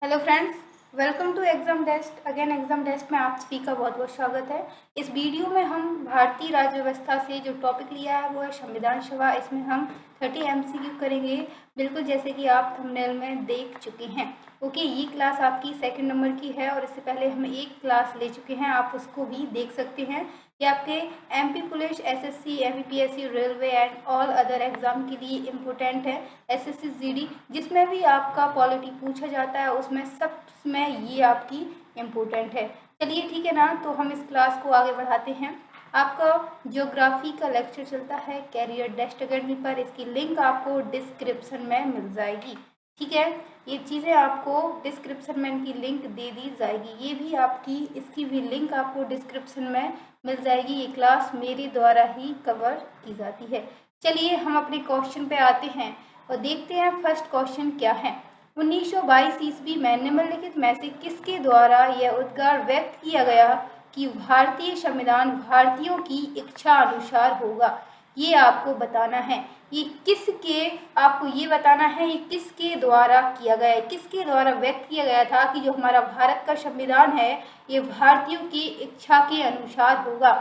Hello friends, welcome to exam test. Again exam test में आप सभी का बहुत बहुत स्वागत है। इस वीडियो में हम भारतीय राज्य व्यवस्था से जो टॉपिक लिया है वो है संविधान सभा। इसमें हम 30 एमसीक्यू करेंगे, बिल्कुल जैसे कि आप थंबनेल में देख चुके हैं। ओके, ये क्लास आपकी सेकंड नंबर की है और इससे पहले हम एक क्लास ले चुके हैं, आप उसको भी देख सकते हैं। ये आपके MP police, SSC, MPPSC, railway and all other exam के लिए इम्पोर्टेंट है। एसएससी जीडी जिसमें भी आपका पॉलिटी पूछा जाता है उसमें सब में ये आपकी इम्पोर्टेंट है। चलिए ठीक है ना, तो हम इस क्लास को आगे बढ़ाते हैं। आपका ज्योग्राफी का लेक्चर चलता है कैरियर डेस्ट अकेडमी पर, इसकी लिंक आपको डिस्क्रिप्शन में मिल जाएगी। ठीक है, ये चीज़ें आपको डिस्क्रिप्शन में इनकी लिंक दे दी जाएगी। ये भी आपकी, इसकी भी लिंक आपको डिस्क्रिप्शन में मिल जाएगी। ये क्लास मेरे द्वारा ही कवर की जाती है। चलिए हम अपने क्वेश्चन पे आते हैं और देखते हैं फर्स्ट क्वेश्चन क्या है। 1922 ईस्वी में निम्नलिखित में से किसके द्वारा यह उद्गार व्यक्त किया गया कि भारतीय संविधान भारतीयों की इच्छा अनुसार होगा? ये आपको बताना है। ये किसके, आपको ये बताना है ये किसके द्वारा किया गया है, किसके द्वारा व्यक्त किया गया था कि जो हमारा भारत का संविधान है ये भारतीयों की इच्छा के अनुसार होगा।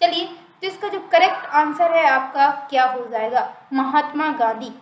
चलिए, तो इसका जो करेक्ट आंसर है आपका क्या हो जाएगा? Mahatma Gandhi.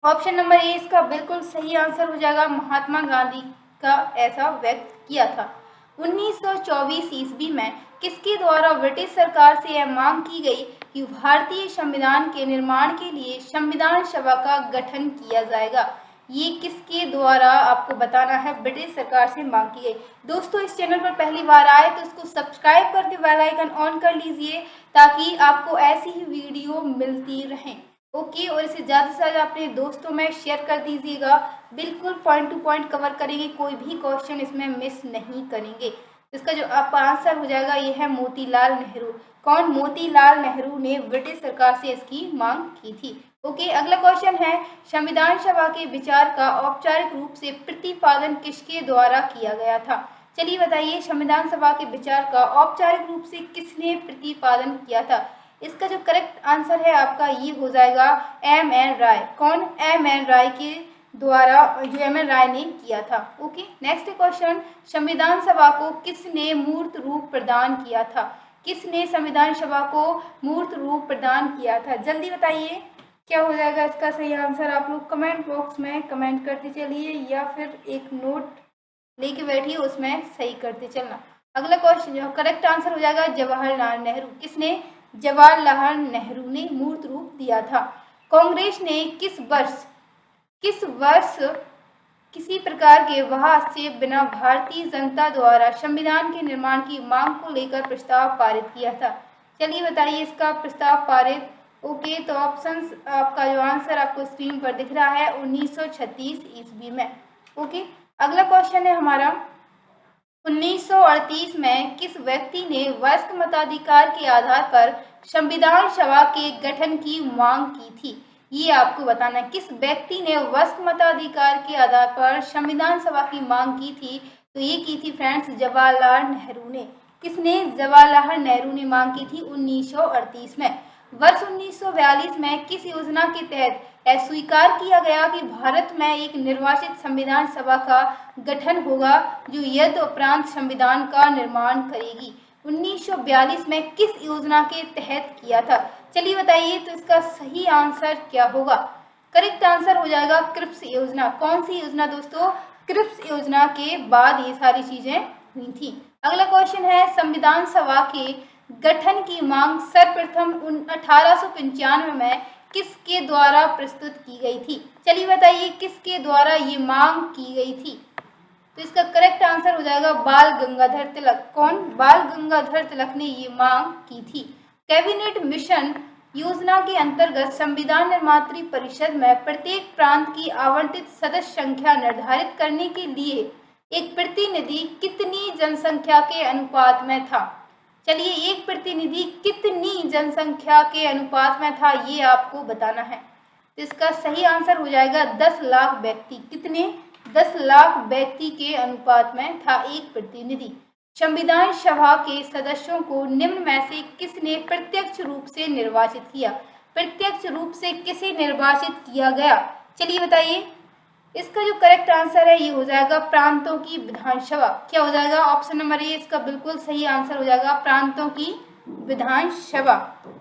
Option number A इसका बिल्कुल सही आंसर हो जाएगा। महात्मा गांधी का ऐसा व्यक्त किया था। 1924 ईस्वी में किसके द्वारा ब्रिटिश सरकार से यह मांग की गई कि भारतीय संविधान के निर्माण के लिए संविधान सभा का गठन किया जाएगा? ये किसके द्वारा आपको बताना है, ब्रिटिश सरकार से मांग की गई। दोस्तों, इस चैनल पर पहली बार आए तो इसको सब्सक्राइब करके बेल आइकन ऑन कर लीजिए ताकि आपको ऐसी ही वीडियो मिलती रहें। ओके, और इसे ज़्यादा से ज़्यादा अपने दोस्तों में शेयर कर दीजिएगा। बिल्कुल पॉइंट टू पॉइंट कवर करेंगे, कोई भी क्वेश्चन इसमें मिस नहीं करेंगे। इसका जो आपका आंसर हो जाएगा ये है मोतीलाल नेहरू। कौन? मोतीलाल नेहरू ने ब्रिटिश सरकार से इसकी मांग की थी। ओके, अगला क्वेश्चन है संविधान सभा के विचार का औपचारिक रूप से प्रतिपादन किसके द्वारा किया गया था? चलिए बताइए, संविधान सभा के विचार का औपचारिक रूप से किसने प्रतिपादन किया था? इसका जो करेक्ट आंसर है आपका ये हो जाएगा एम.एन. राय। कौन? एम.एन. राय के द्वारा, जो एम.एन. राय ने किया था। ओके, नेक्स्ट क्वेश्चन, संविधान सभा को किसने मूर्त रूप प्रदान किया था? किसने संविधान सभा को मूर्त रूप प्रदान किया था? जल्दी बताइए क्या हो जाएगा इसका सही आंसर। आप लोग कमेंट बॉक्स में कमेंट करते चलिए या फिर एक नोट लेके बैठिए, उसमें सही करते चलना। अगला क्वेश्चन जो करेक्ट आंसर हो जाएगा जवाहरलाल नेहरू। किसने? जवाहरलाल नेहरू ने मूर्त रूप दिया था। कांग्रेस ने किस वर्ष किसी प्रकार के बहस से बिना भारतीय जनता द्वारा संविधान के निर्माण की मांग को लेकर प्रस्ताव पारित किया था? चलिए बताइए इसका प्रस्ताव पारित। ओके, तो ऑप्शंस, आपका जो आंसर आपको स्क्रीन पर दिख रहा है 1936 ईस्वी में। ओके, अगला क्वेश्चन है हमारा 1938 में किस व्यक्ति ने वयस्क मताधिकार के आधार पर संविधान सभा के गठन की मांग की थी? ये आपको बताना है किस व्यक्ति ने वयस्क मताधिकार के आधार पर संविधान सभा की मांग की थी। तो ये की थी फ्रेंड्स जवाहरलाल नेहरू ने। किसने? जवाहरलाल नेहरू ने मांग की थी 1938 में। वर्ष 1942 में किस योजना के तहत स्वीकार किया गया कि भारत में एक निर्वाचित संविधान सभा का गठन होगा जो यद् उपरांत संविधान का निर्माण करेगी? 1942 में किस योजना के तहत किया था? चलिए बताइए, तो इसका सही आंसर क्या होगा? करेक्ट आंसर हो जाएगा क्रिप्स योजना। कौन सी योजना दोस्तों? क्रिप्स योजना के बाद ये सारी चीजें हुई थी। अगला क्वेश्चन है संविधान सभा के गठन की मांग सर्वप्रथम 1895 में किसके द्वारा प्रस्तुत की गई थी? चलिए बताइए किसके द्वारा ये मांग की गई थी? तो इसका करेक्ट आंसर हो जाएगा बाल गंगाधर तिलक। कौन? बाल गंगाधर तिलक ने ये मांग की थी। कैबिनेट मिशन योजना के अंतर्गत संविधान निर्मात्री परिषद में प्रत्येक प्रांत की आवंटित सदस्य संख्या निर्धारित करने के लिए एक प्रतिनिधि कितनी जनसंख्या के अनुपात में था? चलिए, एक प्रतिनिधि कितनी जनसंख्या के अनुपात में था ये आपको बताना है। तो इसका सही आंसर हो जाएगा 10 लाख व्यक्ति। कितने? 10 लाख व्यक्ति के अनुपात में था एक प्रतिनिधि। संविधान सभा के सदस्यों को निम्न में से किसने प्रत्यक्ष रूप से निर्वाचित किया? प्रत्यक्ष रूप से किसे निर्वाचित किया गया? चलिए बताइए। इसका जो करेक्ट आंसर है ये हो जाएगा प्रांतों की विधानसभा। क्या हो जाएगा? ऑप्शन नंबर ए इसका बिल्कुल सही आंसर हो जाएगा, प्रांतों की विधानसभा।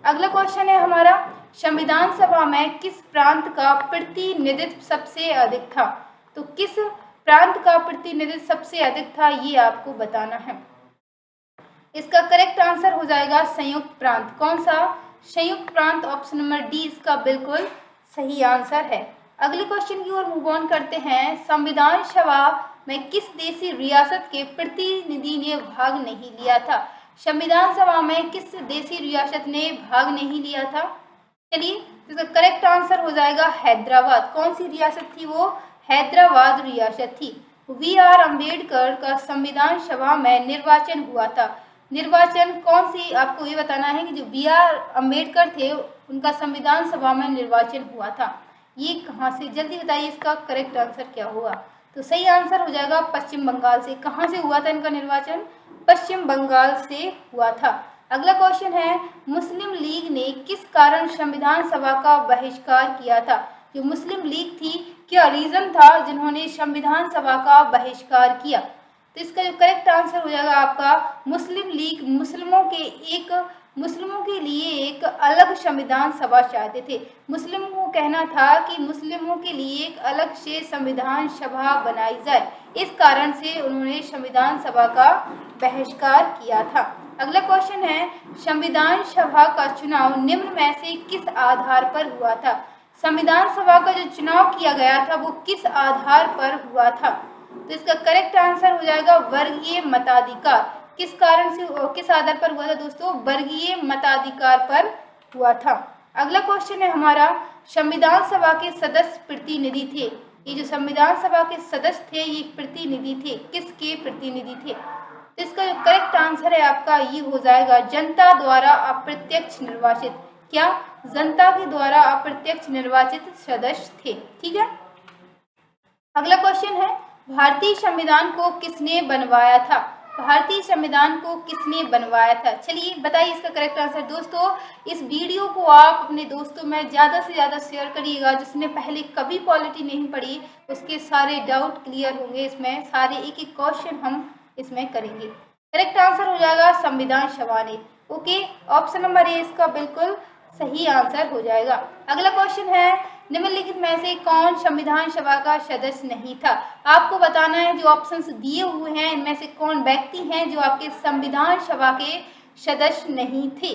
अगला क्वेश्चन है हमारा, संविधान सभा में किस प्रांत का प्रतिनिधित्व सबसे अधिक था? तो किस प्रांत का प्रतिनिधित्व सबसे अधिक था ये आपको बताना है। इसका करेक्ट आंसर हो जाएगा संयुक्त प्रांत। कौन सा? संयुक्त प्रांत। ऑप्शन नंबर डी इसका बिल्कुल सही आंसर है। अगले क्वेश्चन की ओर मूव ऑन करते हैं। संविधान सभा में किस देशी रियासत के प्रतिनिधि ने भाग नहीं लिया था? संविधान सभा में किस देशी रियासत ने भाग नहीं लिया था? चलिए, इसका करेक्ट आंसर हो जाएगा हैदराबाद। कौन सी रियासत थी वो? हैदराबाद रियासत थी। वी.आर. अम्बेडकर का संविधान सभा में निर्वाचन हुआ था। निर्वाचन कौन सी, आपको ये बताना है कि जो वी.आर. अम्बेडकर थे उनका संविधान सभा में निर्वाचन हुआ था। ये कहाँ से? जल्दी बताइए इसका करेक्ट आंसर क्या होगा? तो सही आंसर हो जाएगा पश्चिम बंगाल से। कहाँ से हुआ था इनका निर्वाचन? पश्चिम बंगाल से हुआ था। अगला क्वेश्चन है, मुस्लिम लीग ने किस कारण संविधान सभा का बहिष्कार किया था? जो मुस्लिम लीग थी, क्या रीजन था जिन्होंने संविधान सभा का बहिष्कार किया? तो इसका जो करेक्ट आंसर हो जाएगा आपका मुस्लिम लीग मुस्लिमों के लिए एक अलग संविधान सभा चाहते थे। मुस्लिमों को कहना था कि मुस्लिमों के लिए एक अलग से संविधान सभा बनाई जाए, इस कारण से उन्होंने संविधान सभा का बहिष्कार किया था। अगला क्वेश्चन है, संविधान सभा का चुनाव निम्न में से किस आधार पर हुआ था? संविधान सभा का जो चुनाव किया गया था वो किस आधार पर हुआ था? तो इसका करेक्ट आंसर हो जाएगा वर्गीय मताधिकार। किस कारण से, किस आधार पर हुआ था दोस्तों? वर्गीय मताधिकार पर हुआ था। अगला क्वेश्चन है हमारा, संविधान सभा के सदस्य प्रतिनिधि थे। ये जो संविधान सभा के सदस्य थे ये प्रतिनिधि थे, किसके प्रतिनिधि थे? तो इसका जो करेक्ट आंसर है आपका ये हो जाएगा जनता द्वारा अप्रत्यक्ष निर्वाचित। क्या? जनता के द्वारा अप्रत्यक्ष निर्वाचित सदस्य थे। ठीक है। अगला क्वेश्चन है, भारतीय संविधान को किसने बनवाया था? भारतीय संविधान को किसने बनवाया था? चलिए बताइए इसका करेक्ट आंसर। दोस्तों, इस वीडियो को आप अपने दोस्तों में ज़्यादा से ज़्यादा शेयर करिएगा। जिसने पहले कभी पॉलिटी नहीं पढ़ी उसके सारे डाउट क्लियर होंगे। इसमें सारे एक एक क्वेश्चन हम इसमें करेंगे। करेक्ट आंसर हो जाएगा संविधान सभा ने। ओके, ऑप्शन नंबर ए इसका बिल्कुल सही आंसर हो जाएगा। अगला क्वेश्चन है, निम्नलिखित में से कौन संविधान सभा का सदस्य नहीं था? आपको बताना है जो ऑप्शंस दिए हुए हैं इनमें से कौन व्यक्ति हैं जो आपके संविधान सभा के सदस्य नहीं थे।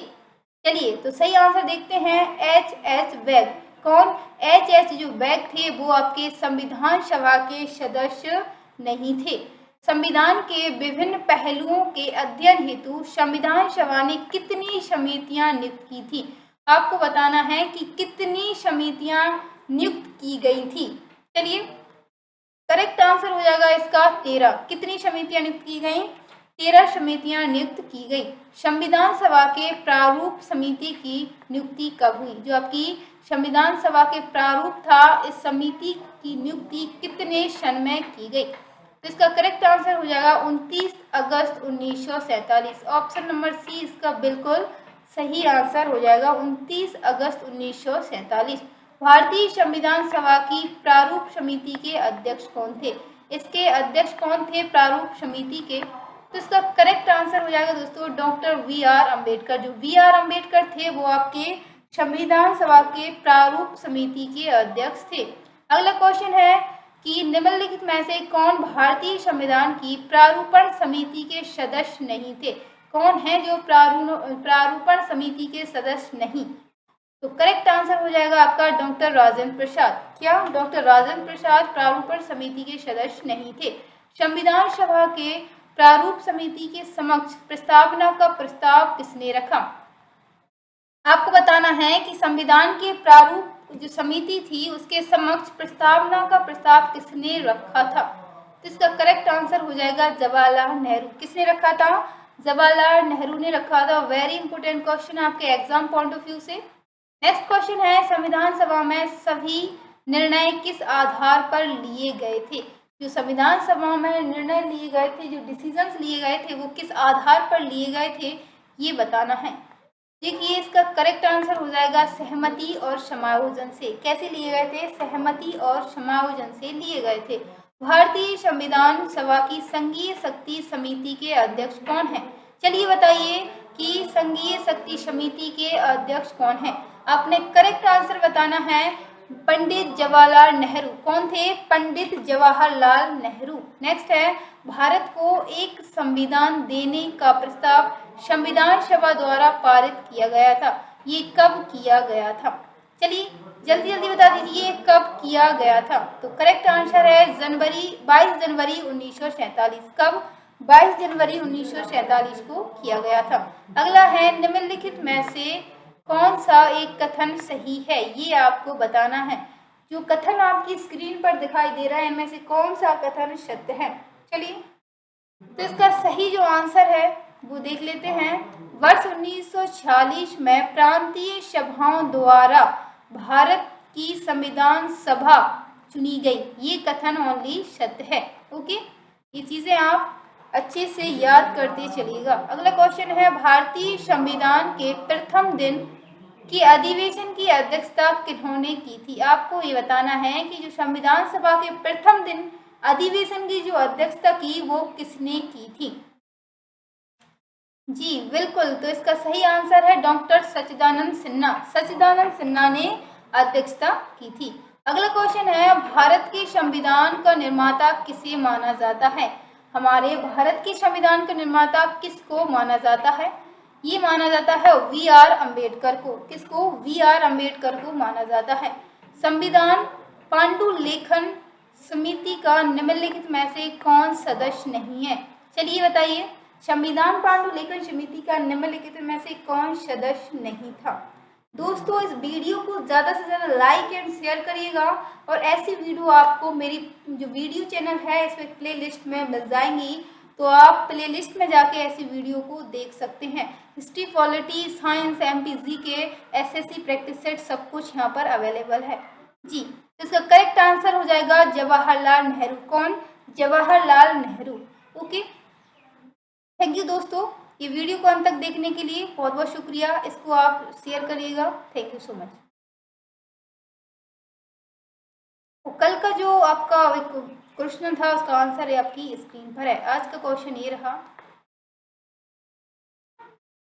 चलिए तो सही आंसर देखते हैं, एच वैग। कौन? एच जो वैग थे वो आपके संविधान सभा के सदस्य नहीं थे। संविधान के विभिन्न पहलुओं के अध्ययन हेतु संविधान सभा ने कितनी समितियां नियुक्त की थी? आपको बताना है कि कितनी समितियां नियुक्त की गई थी। चलिए करेक्ट आंसर हो जाएगा इसका 13। कितनी समितियां नियुक्त की गई? 13 समितियां नियुक्त की गई। संविधान सभा के प्रारूप समिति की नियुक्ति कब हुई? जो आपकी संविधान सभा के प्रारूप था, इस समिति की नियुक्ति कितने सन में की गई? तो इसका करेक्ट आंसर हो जाएगा 29 अगस्त 1947। ऑप्शन नंबर सी इसका बिल्कुल सही आंसर हो जाएगा 29 अगस्त 1947। भारतीय संविधान सभा की प्रारूप समिति के अध्यक्ष कौन थे? इसके अध्यक्ष कौन थे प्रारूप समिति के? तो इसका करेक्ट आंसर हो जाएगा दोस्तों डॉक्टर वी.आर. अम्बेडकर। जो वी.आर. अम्बेडकर थे वो आपके संविधान सभा के प्रारूप समिति के अध्यक्ष थे। अगला क्वेश्चन है कि निम्नलिखित में से कौन भारतीय संविधान की प्रारूपण समिति के सदस्य नहीं थे? कौन है जो प्रारूपण समिति के सदस्य नहीं? तो करेक्ट आंसर हो जाएगा आपका डॉक्टर राजेंद्र प्रसाद। क्या? डॉक्टर राजेंद्र प्रसाद प्रारूपण समिति के सदस्य नहीं थे। संविधान सभा के प्रारूप समिति के समक्ष प्रस्तावना का प्रस्ताव किसने रखा? आपको बताना है कि संविधान के प्रारूप जो समिति थी उसके समक्ष प्रस्तावना का प्रस्ताव किसने रखा था? तो इसका करेक्ट आंसर हो जाएगा जवाहरलाल नेहरू। किसने रखा था? जवाहरलाल नेहरू ने रखा था। वेरी इंपॉर्टेंट क्वेश्चन है आपके एग्जाम पॉइंट ऑफ व्यू से। नेक्स्ट क्वेश्चन है, संविधान सभा में सभी निर्णय किस आधार पर लिए गए थे? जो संविधान सभा में निर्णय लिए गए थे, जो डिसीजंस लिए गए थे वो किस आधार पर लिए गए थे ये बताना है। देखिए इसका करेक्ट आंसर हो जाएगा सहमति और समायोजन से। कैसे लिए गए थे? सहमति और समायोजन से लिए गए थे। भारतीय संविधान सभा की संघीय शक्ति समिति के अध्यक्ष कौन है? चलिए बताइए कि संघीय शक्ति समिति के अध्यक्ष कौन है? आपने करेक्ट आंसर बताना है पंडित जवाहरलाल नेहरू। कौन थे? पंडित जवाहरलाल नेहरू। नेक्स्ट है, भारत को एक संविधान देने का प्रस्ताव संविधान सभा द्वारा पारित किया गया था। ये कब किया गया था? चलिए जल्दी जल्दी बता दीजिए कब किया गया था। तो करेक्ट आंसर है 22 जनवरी 1947। कब? 22 जनवरी 1947 को किया गया था। अगला है, निम्नलिखित में से कौन सा एक कथन सही है? ये आपको बताना है। जो कथन आपकी स्क्रीन पर दिखाई दे रहा है इनमें से कौन सा कथन सत्य है? चलिए तो इसका सही जो आंसर है वो देख लेते हैं। वर्ष 1946 में प्रांतीय सभाओं द्वारा भारत की संविधान सभा चुनी गई। ये कथन ओनली सत्य है। ओके, ये चीजें आप अच्छे से याद करते चलिएगा। अगला क्वेश्चन है, भारतीय संविधान के प्रथम दिन की अधिवेशन की अध्यक्षता किन्होंने की थी? आपको ये बताना है कि जो संविधान सभा के प्रथम दिन अधिवेशन की जो अध्यक्षता की वो किसने की थी? जी बिल्कुल, तो इसका सही आंसर है डॉक्टर सच्चिदानंद सिन्हा। सच्चिदानंद सिन्हा ने अध्यक्षता की थी। अगला क्वेश्चन है, भारत के संविधान का निर्माता किसे माना जाता है? हमारे भारत के संविधान का निर्माता किसको माना जाता है? ये माना जाता है वी.आर. अम्बेडकर को। किसको? वी.आर. अम्बेडकर को माना जाता है। संविधान पांडुलेखन समिति का निम्नलिखित में से कौन सदस्य नहीं है? चलिए बताइए, संविधान पांडुलेखन समिति का निम्नलिखित में से कौन सदस्य नहीं था? दोस्तों इस वीडियो को ज़्यादा से ज़्यादा लाइक एंड शेयर करिएगा और ऐसी वीडियो आपको मेरी जो वीडियो चैनल है इसमें प्लेलिस्ट में मिल जाएंगी, तो आप प्लेलिस्ट में जाके ऐसी वीडियो को देख सकते हैं। हिस्ट्री, पॉलिटी, साइंस, एमपी के एसएससी प्रैक्टिस सेट सब कुछ यहाँ पर अवेलेबल है। जी, तो इसका करेक्ट आंसर हो जाएगा जवाहरलाल नेहरू। कौन? Jawaharlal Nehru. Okay, thank you दोस्तों, ये वीडियो को अंत तक देखने के लिए बहुत बहुत शुक्रिया। इसको आप शेयर करिएगा। Thank you so much. कल का जो आपका क्वेश्चन था उसका आंसर है आपकी स्क्रीन पर है। आज का क्वेश्चन ये रहा,